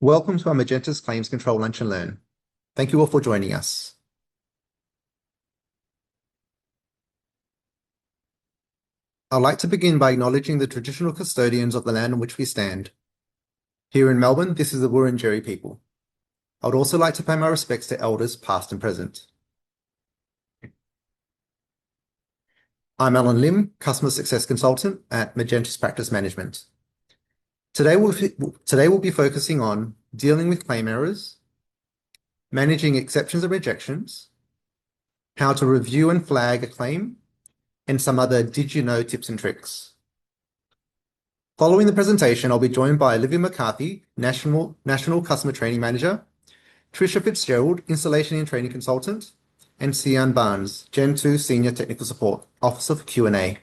Welcome to our Magenta's Claims Control Lunch and Learn. Thank you all for joining us. I'd like to begin by acknowledging the traditional custodians of the land on which we stand. Here in Melbourne, this is the Wurundjeri people. I would also like to pay my respects to elders past and present. I'm Alan Lim, Customer Success Consultant at Magenta's Practice Management. Today we'll be focusing on dealing with claim errors, managing exceptions and rejections, how to review and flag a claim, and some other did you know tips and tricks. Following the presentation, I'll be joined by Olivia McCarthy, National Customer Training Manager, Tricia Fitzgerald, Installation and Training Consultant, and Sian Barnes, Gentu Senior Technical Support, Officer for Q&A.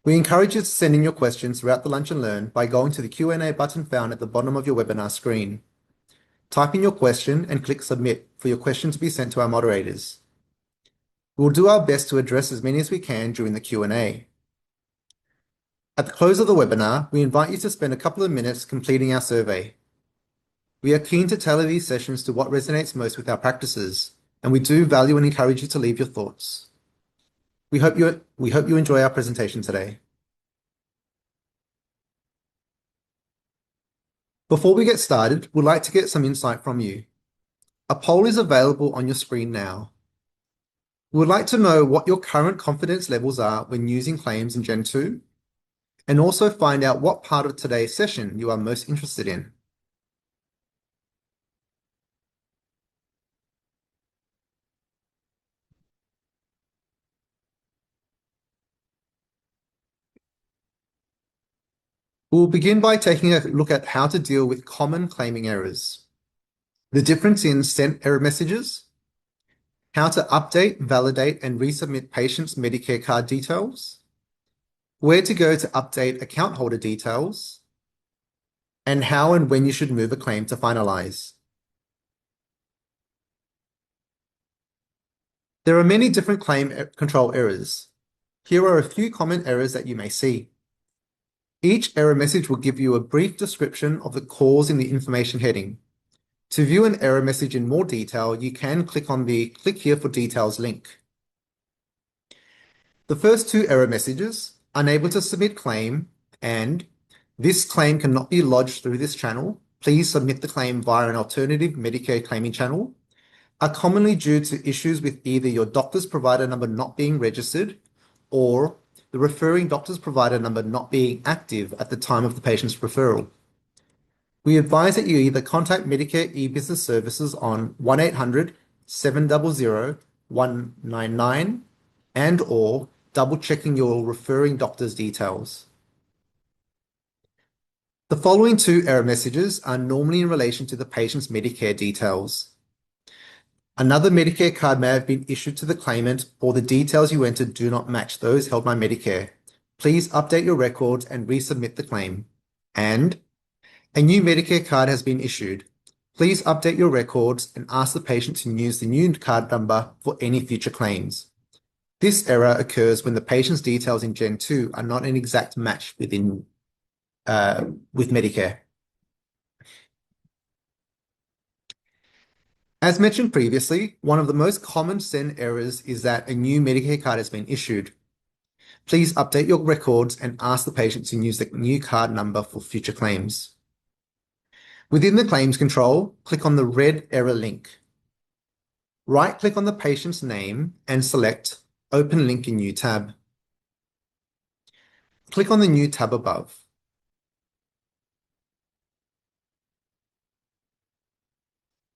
We encourage you to send in your questions throughout the Lunch and Learn by going to the Q&A button found at the bottom of your webinar screen. Type in your question and click Submit for your question to be sent to our moderators. We'll do our best to address as many as we can during the Q&A. At the close of the webinar, we invite you to spend a couple of minutes completing our survey. We are keen to tailor these sessions to what resonates most with our practices, and we do value and encourage you to leave your thoughts. We hope you enjoy our presentation today. Before we get started, we'd like to get some insight from you. A poll is available on your screen now. We would like to know what your current confidence levels are when using claims in Gentu, and also find out what part of today's session you are most interested in. We'll begin by taking a look at how to deal with common claiming errors, the difference in sent error messages, how to update, validate, and resubmit patients' Medicare card details, where to go to update account holder details, and how and when you should move a claim to finalize. There are many different claim control errors. Here are a few common errors that you may see. Each error message will give you a brief description of the cause in the information heading. To view an error message in more detail, you can click on the Click Here for Details link. The first two error messages, unable to submit claim and this claim cannot be lodged through this channel, please submit the claim via an alternative Medicare claiming channel, are commonly due to issues with either your doctor's provider number not being registered or the referring doctor's provider number not being active at the time of the patient's referral. We advise that you either contact Medicare e-Business Services on 1-800-700-199 and/or double-checking your referring doctor's details. The following two error messages are normally in relation to the patient's Medicare details. Another Medicare card may have been issued to the claimant or the details you entered do not match those held by Medicare. Please update your records and resubmit the claim. And a new Medicare card has been issued. Please update your records and ask the patient to use the new card number for any future claims. This error occurs when the patient's details in Gen 2 are not an exact match with Medicare. As mentioned previously, one of the most common send errors is that a new Medicare card has been issued. Please update your records and ask the patient to use the new card number for future claims. Within the claims control, click on the red error link. Right-click on the patient's name and select Open Link in New tab. Click on the new tab above.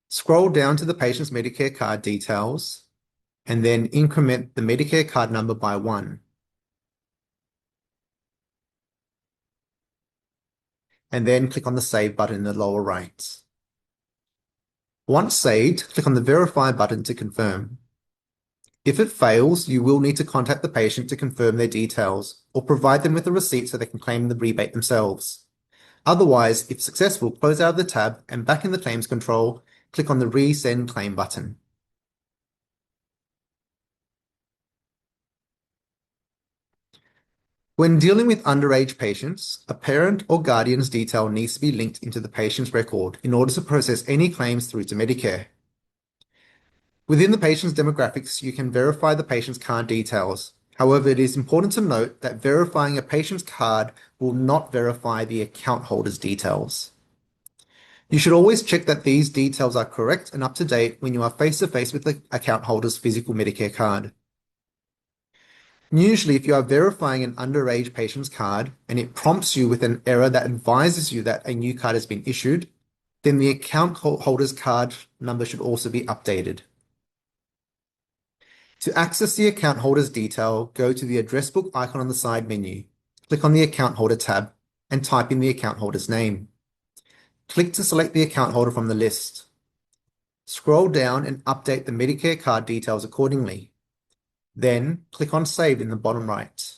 Scroll down to the patient's Medicare card details and then increment the Medicare card number by 1. And then click on the Save button in the lower right. Once saved, click on the Verify button to confirm. If it fails, you will need to contact the patient to confirm their details or provide them with a receipt so they can claim the rebate themselves. Otherwise, if successful, close out of the tab and back in the claims control, click on the Resend Claim button. When dealing with underage patients, a parent or guardian's detail needs to be linked into the patient's record in order to process any claims through to Medicare. Within the patient's demographics, you can verify the patient's card details. However, it is important to note that verifying a patient's card will not verify the account holder's details. You should always check that these details are correct and up to date when you are face-to-face with the account holder's physical Medicare card. Usually, if you are verifying an underage patient's card and it prompts you with an error that advises you that a new card has been issued, then the account holder's card number should also be updated. To access the account holder's detail, go to the address book icon on the side menu, click on the account holder tab, and type in the account holder's name. Click to select the account holder from the list. Scroll down and update the Medicare card details accordingly. Then click on Save in the bottom right.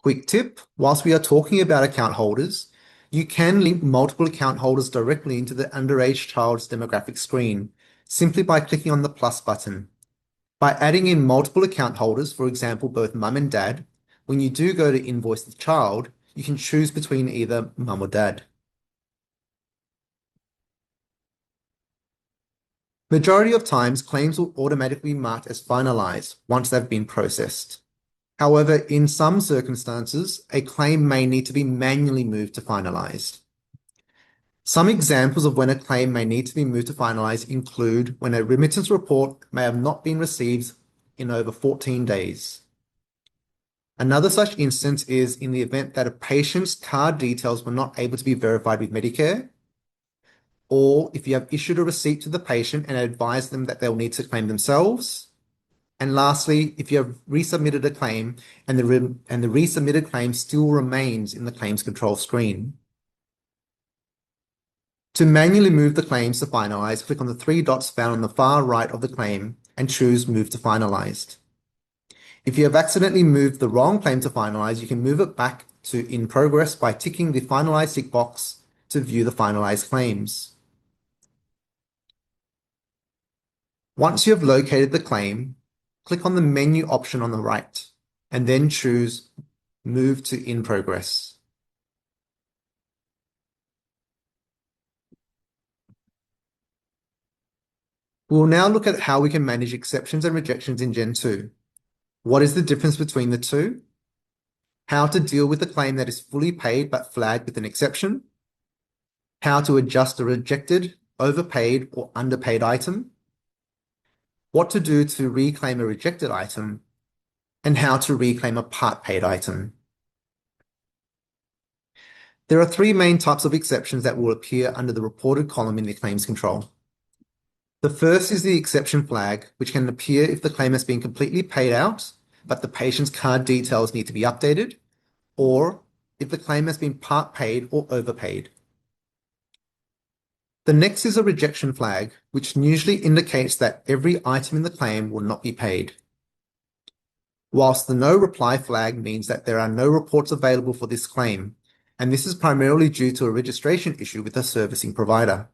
Quick tip, whilst we are talking about account holders, you can link multiple account holders directly into the underage child's demographic screen simply by clicking on the plus button. By adding in multiple account holders, for example, both mum and dad, when you do go to invoice the child, you can choose between either mum or dad. Majority of times, claims will automatically be marked as finalized once they've been processed. However, in some circumstances, a claim may need to be manually moved to finalized. Some examples of when a claim may need to be moved to finalize include when a remittance report may have not been received in over 14 days. Another such instance is in the event that a patient's card details were not able to be verified with Medicare, or if you have issued a receipt to the patient and advised them that they'll need to claim themselves. And lastly, if you have resubmitted a claim and the resubmitted claim still remains in the claims control screen. To manually move the claims to finalize, click on the three dots found on the far right of the claim and choose Move to Finalized. If you have accidentally moved the wrong claim to finalize, you can move it back to In Progress by ticking the Finalize tick box to view the finalized claims. Once you have located the claim, click on the menu option on the right and then choose Move to In Progress. We will now look at how we can manage exceptions and rejections in Gentu. What is the difference between the two? How to deal with a claim that is fully paid but flagged with an exception? How to adjust a rejected, overpaid, or underpaid item? What to do to reclaim a rejected item? And how to reclaim a part paid item. There are three main types of exceptions that will appear under the reported column in the claims control. The first is the exception flag, which can appear if the claim has been completely paid out, but the patient's card details need to be updated, or if the claim has been part paid or overpaid. The next is a rejection flag, which usually indicates that every item in the claim will not be paid. Whilst the no reply flag means that there are no reports available for this claim, and this is primarily due to a registration issue with a servicing provider.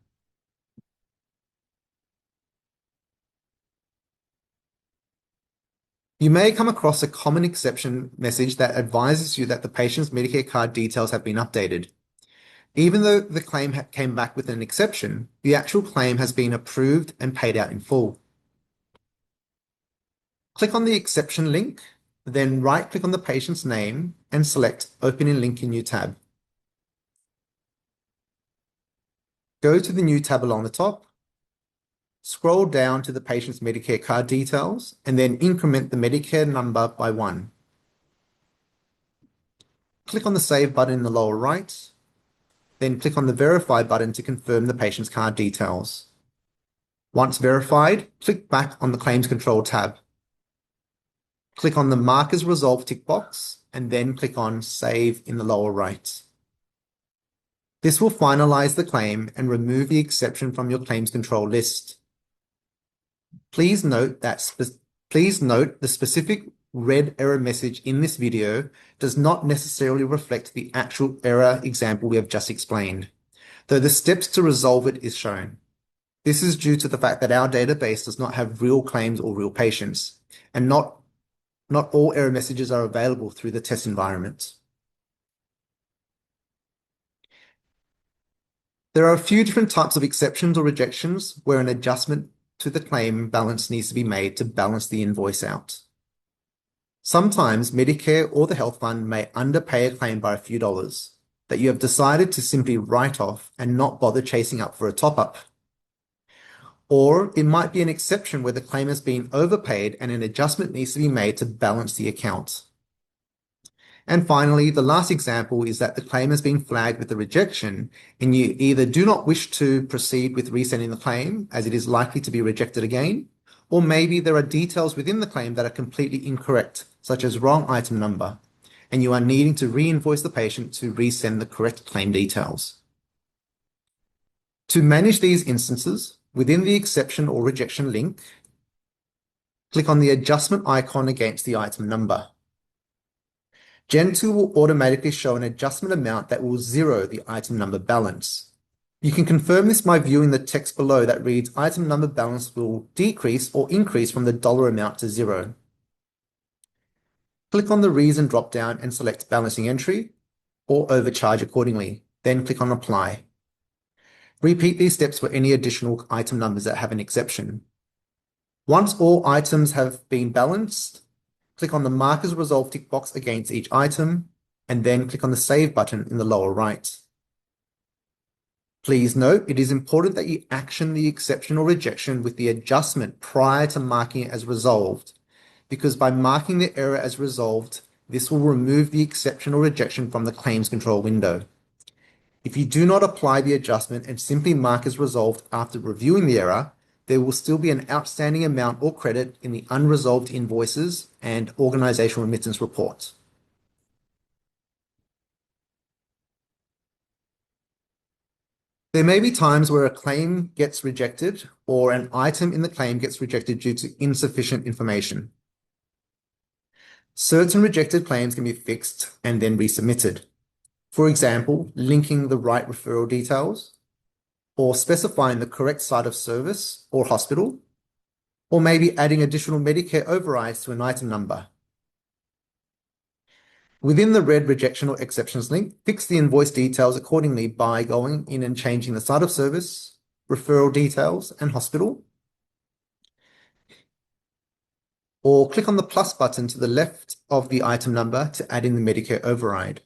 You may come across a common exception message that advises you that the patient's Medicare card details have been updated. Even though the claim came back with an exception, the actual claim has been approved and paid out in full. Click on the exception link, then right-click on the patient's name and select Open in Link in New tab. Go to the New tab along the top, scroll down to the patient's Medicare card details, and then increment the Medicare number by 1. Click on the Save button in the lower right, then click on the Verify button to confirm the patient's card details. Once verified, click back on the Claims Control tab. Click on the Mark as Resolved tick box, and then click on Save in the lower right. This will finalize the claim and remove the exception from your claims control list. Please note the specific red error message in this video does not necessarily reflect the actual error example we have just explained, though the steps to resolve it is shown. This is due to the fact that our database does not have real claims or real patients, and not Not all error messages are available through the test environment. There are a few different types of exceptions or rejections where an adjustment to the claim balance needs to be made to balance the invoice out. Sometimes Medicare or the health fund may underpay a claim by a few dollars that you have decided to simply write off and not bother chasing up for a top-up. Or it might be an exception where the claim has been overpaid and an adjustment needs to be made to balance the account. And finally, the last example is that the claim has been flagged with a rejection and you either do not wish to proceed with resending the claim as it is likely to be rejected again, or maybe there are details within the claim that are completely incorrect, such as wrong item number, and you are needing to re-invoice the patient to resend the correct claim details. To manage these instances, within the exception or rejection link, click on the adjustment icon against the item number. Gentu will automatically show an adjustment amount that will zero the item number balance. You can confirm this by viewing the text below that reads item number balance will decrease or increase from the dollar amount to zero. Click on the reason dropdown and select balancing entry or overcharge accordingly, then click on apply. Repeat these steps for any additional item numbers that have an exception. Once all items have been balanced, click on the mark as resolved tick box against each item, and then click on the Save button in the lower right. Please note, it is important that you action the exception or rejection with the adjustment prior to marking it as resolved, because by marking the error as resolved, this will remove the exception or rejection from the claims control window. If you do not apply the adjustment and simply mark as resolved after reviewing the error, there will still be an outstanding amount or credit in the unresolved invoices and organizational remittance report. There may be times where a claim gets rejected or an item in the claim gets rejected due to insufficient information. Certain rejected claims can be fixed and then resubmitted. For example, linking the right referral details, or specifying the correct site of service or hospital, or maybe adding additional Medicare overrides to an item number. Within the red rejection or exceptions link, fix the invoice details accordingly by going in and changing the site of service, referral details, and hospital. Or click on the plus button to the left of the item number to add in the Medicare override.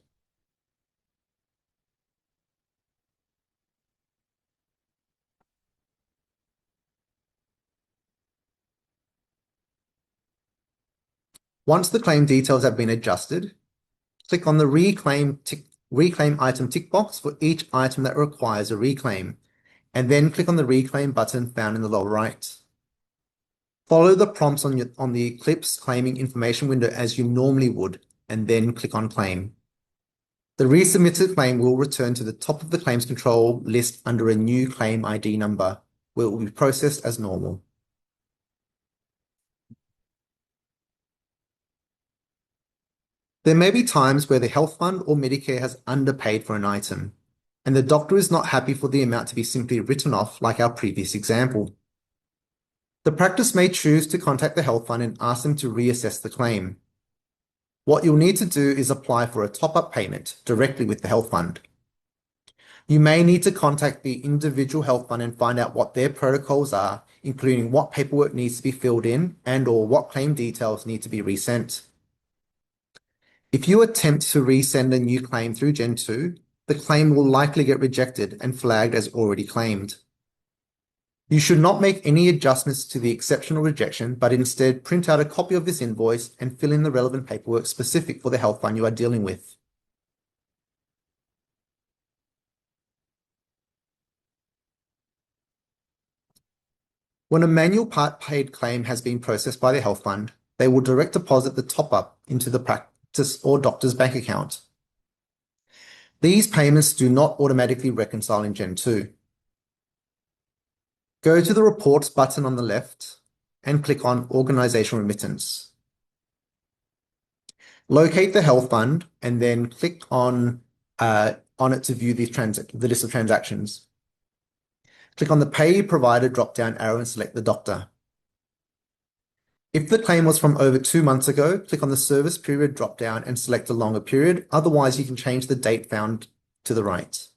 Once the claim details have been adjusted, click on the reclaim item tick box for each item that requires a reclaim, and then click on the reclaim button found in the lower right. Follow the prompts on the Eclipse claiming information window as you normally would, and then click on claim. The resubmitted claim will return to the top of the claims control list under a new claim ID number, where it will be processed as normal. There may be times where the health fund or Medicare has underpaid for an item, and the doctor is not happy for the amount to be simply written off like our previous example. The practice may choose to contact the health fund and ask them to reassess the claim. What you'll need to do is apply for a top-up payment directly with the health fund. You may need to contact the individual health fund and find out what their protocols are, including what paperwork needs to be filled in and/or what claim details need to be resent. If you attempt to resend a new claim through Gentu, the claim will likely get rejected and flagged as already claimed. You should not make any adjustments to the exception or rejection, but instead print out a copy of this invoice and fill in the relevant paperwork specific for the health fund you are dealing with. When a manual part paid claim has been processed by the health fund, they will direct deposit the top-up into the practice or doctor's bank account. These payments do not automatically reconcile in Gentu. Go to the Reports button on the left and click on Organizational Remittance. Locate the health fund and then click on it to view the list of transactions. Click on the Pay Provider drop-down arrow and select the doctor. If the claim was from over 2 months ago, click on the service period dropdown and select a longer period. Otherwise, you can change the date found to the right.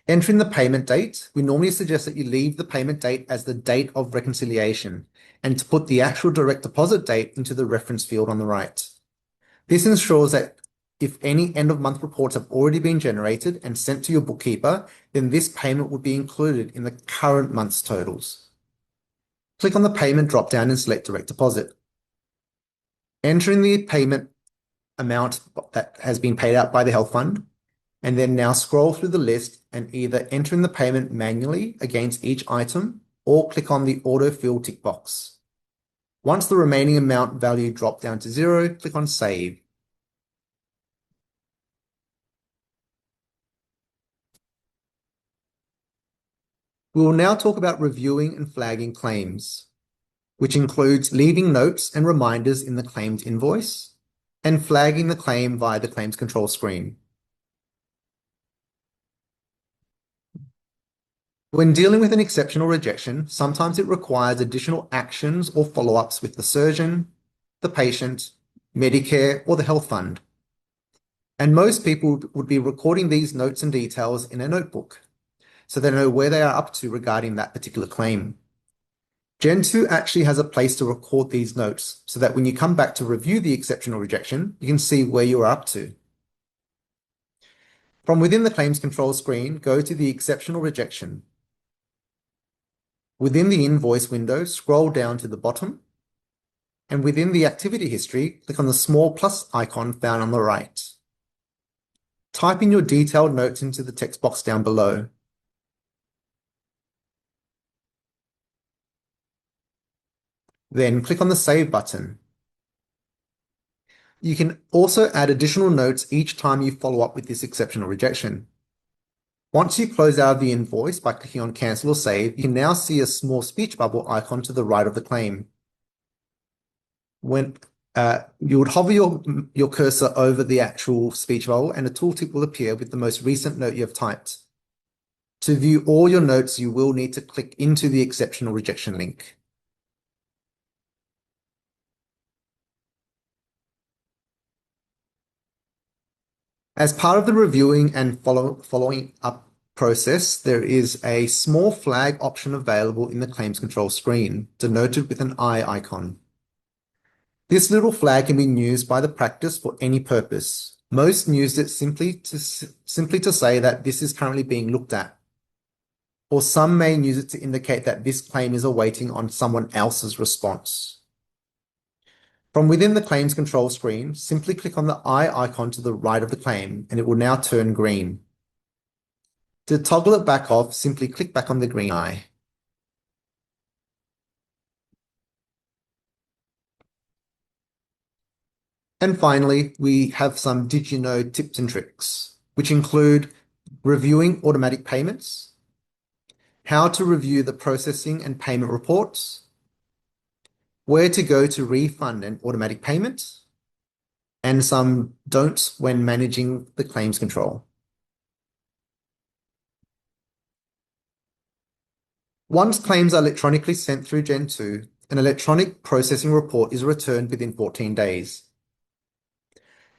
Entering the payment date, we normally suggest that you leave the payment date as the date of reconciliation and to put the actual direct deposit date into the reference field on the right. This ensures that if any end-of-month reports have already been generated and sent to your bookkeeper, then this payment would be included in the current month's totals. Click on the payment dropdown and select direct deposit. Entering the payment amount that has been paid out by the health fund, and then now scroll through the list and either enter in the payment manually against each item or click on the autofill tick box. Once the remaining amount value drops down to 0, click on Save. We will now talk about reviewing and flagging claims, which includes leaving notes and reminders in the claimed invoice and flagging the claim via the claims control screen. When dealing with an exceptional rejection, sometimes it requires additional actions or follow-ups with the surgeon, the patient, Medicare, or the health fund. And most people would be recording these notes and details in a notebook, so they know where they are up to regarding that particular claim. Gentu actually has a place to record these notes so that when you come back to review the exceptional rejection, you can see where you are up to. From within the claims control screen, go to the exceptional rejection. Within the invoice window, scroll down to the bottom, and within the activity history, click on the small plus icon found on the right. Type in your detailed notes into the text box down below. Then click on the Save button. You can also add additional notes each time you follow up with this exceptional rejection. Once you close out of the invoice by clicking on Cancel or Save, you can now see a small speech bubble icon to the right of the claim. When you would hover your cursor over the actual speech bubble and a tooltip will appear with the most recent note you have typed. To view all your notes, you will need to click into the exceptional rejection link. As part of the reviewing and following up process, there is a small flag option available in the claims control screen, denoted with an eye icon. This little flag can be used by the practice for any purpose. Most use it simply to say that this is currently being looked at, or some may use it to indicate that this claim is awaiting on someone else's response. From within the claims control screen, simply click on the eye icon to the right of the claim, and it will now turn green. To toggle it back off, simply click back on the green eye. And finally, we have some Did You Know tips and tricks, which include reviewing automatic payments, how to review the processing and payment reports, where to go to refund an automatic payment, and some don'ts when managing the claims control. Once claims are electronically sent through Gentu, an electronic processing report is returned within 14 days.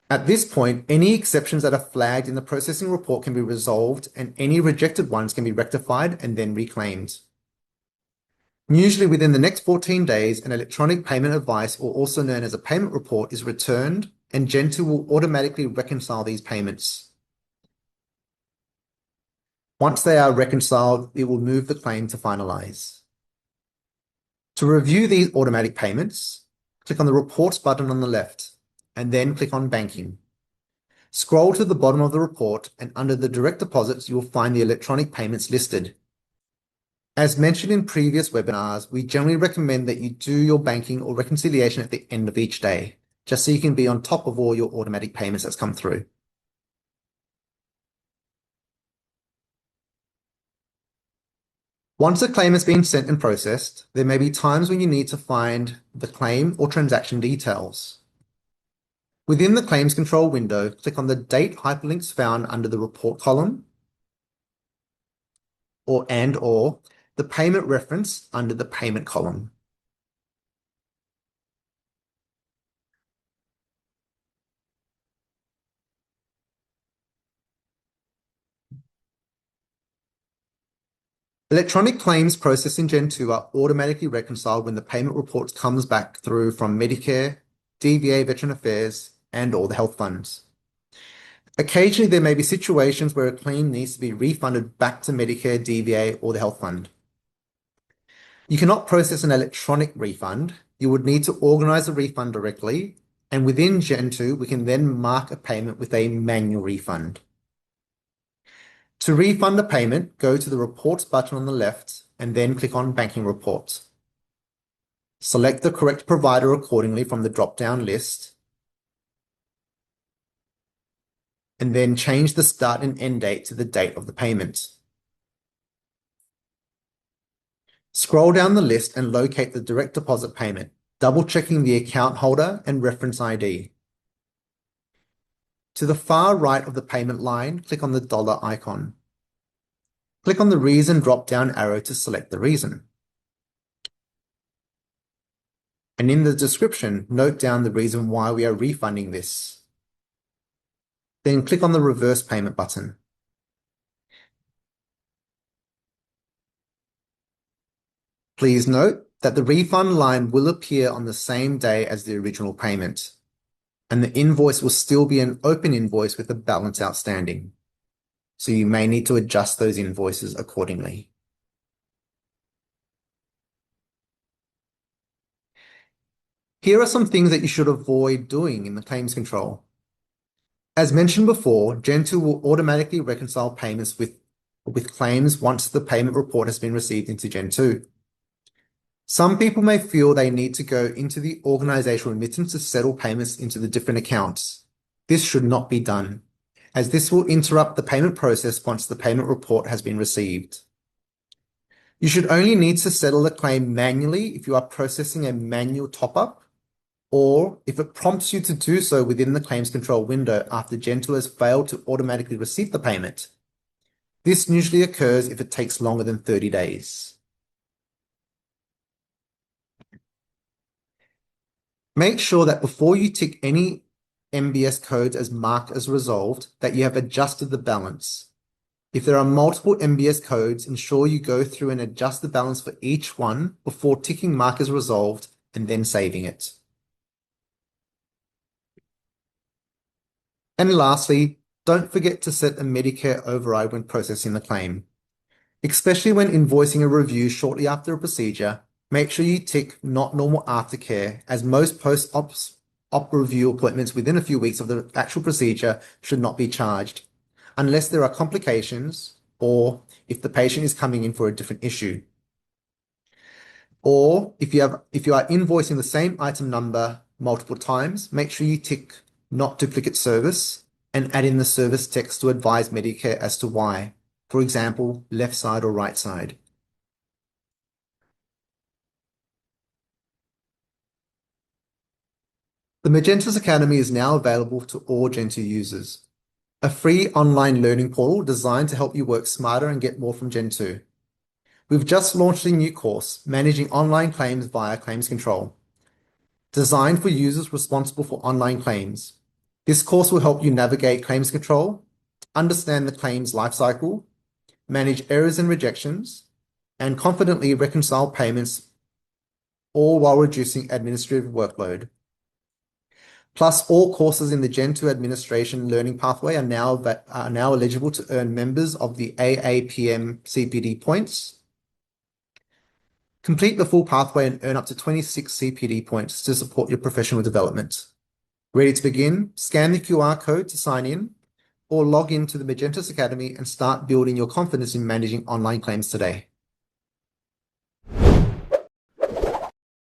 At this point, any exceptions that are flagged in the processing report can be resolved and any rejected ones can be rectified and then reclaimed. Usually within the next 14 days, an electronic payment advice, or also known as a payment report, is returned and Gentu will automatically reconcile these payments. Once they are reconciled, it will move the claim to finalize. To review these automatic payments, click on the Reports button on the left and then click on Banking. Scroll to the bottom of the report and under the direct deposits, you will find the electronic payments listed. As mentioned in previous webinars, we generally recommend that you do your banking or reconciliation at the end of each day, just so you can be on top of all your automatic payments that's come through. Once a claim has been sent and processed, there may be times when you need to find the claim or transaction details. Within the Claims Control window, click on the date hyperlinks found under the Report column, or the payment reference under the Payment column. Electronic claims processed in Gen2 are automatically reconciled when the payment reports comes back through from Medicare, DVA Veteran Affairs, and all the health funds. Occasionally, there may be situations where a claim needs to be refunded back to Medicare, DVA, or the health fund. You cannot process an electronic refund. You would need to organize a refund directly, and within Gen2, we can then mark a payment with a manual refund. To refund a payment, go to the Reports button on the left and then click on Banking Reports. Select the correct provider accordingly from the drop-down list, and then change the start and end date to the date of the payment. Scroll down the list and locate the direct deposit payment, double-checking the account holder and reference ID. To the far right of the payment line, click on the dollar icon. Click on the Reason drop-down arrow to select the reason. And in the description, note down the reason why we are refunding this. Then click on the Reverse Payment button. Please note that the refund line will appear on the same day as the original payment, and the invoice will still be an open invoice with a balance outstanding. So you may need to adjust those invoices accordingly. Here are some things that you should avoid doing in the claims control. As mentioned before, Gentu will automatically reconcile payments with claims once the payment report has been received into Gen2. Some people may feel they need to go into the organizational remittance to settle payments into the different accounts. This should not be done, as this will interrupt the payment process once the payment report has been received. You should only need to settle a claim manually if you are processing a manual top-up, or if it prompts you to do so within the claims control window after Gentu has failed to automatically receive the payment. This usually occurs if it takes longer than 30 days. Make sure that before you tick any MBS codes as marked as resolved, that you have adjusted the balance. If there are multiple MBS codes, ensure you go through and adjust the balance for each one before ticking mark as resolved and then saving it. And lastly, don't forget to set a Medicare override when processing the claim. Especially when invoicing a review shortly after a procedure, make sure you tick Not Normal Aftercare, as most post-op review appointments within a few weeks of the actual procedure should not be charged, unless there are complications or if the patient is coming in for a different issue. Or if you are invoicing the same item number multiple times, make sure you tick Not Duplicate Service and add in the service text to advise Medicare as to why. For example, left side or right side. The Magentus Academy is now available to all Gentu users, a free online learning portal designed to help you work smarter and get more from Gentu. We've just launched a new course, Managing Online Claims via Claims Control, designed for users responsible for online claims. This course will help you navigate claims control, understand the claims lifecycle, manage errors and rejections, and confidently reconcile payments, all while reducing administrative workload. Plus, all courses in the Gen2 administration learning pathway are now eligible to earn members of the AAPM CPD points. Complete the full pathway and earn up to 26 CPD points to support your professional development. Ready to begin? Scan the QR code to sign in, or log into the Magentus Academy and start building your confidence in managing online claims today.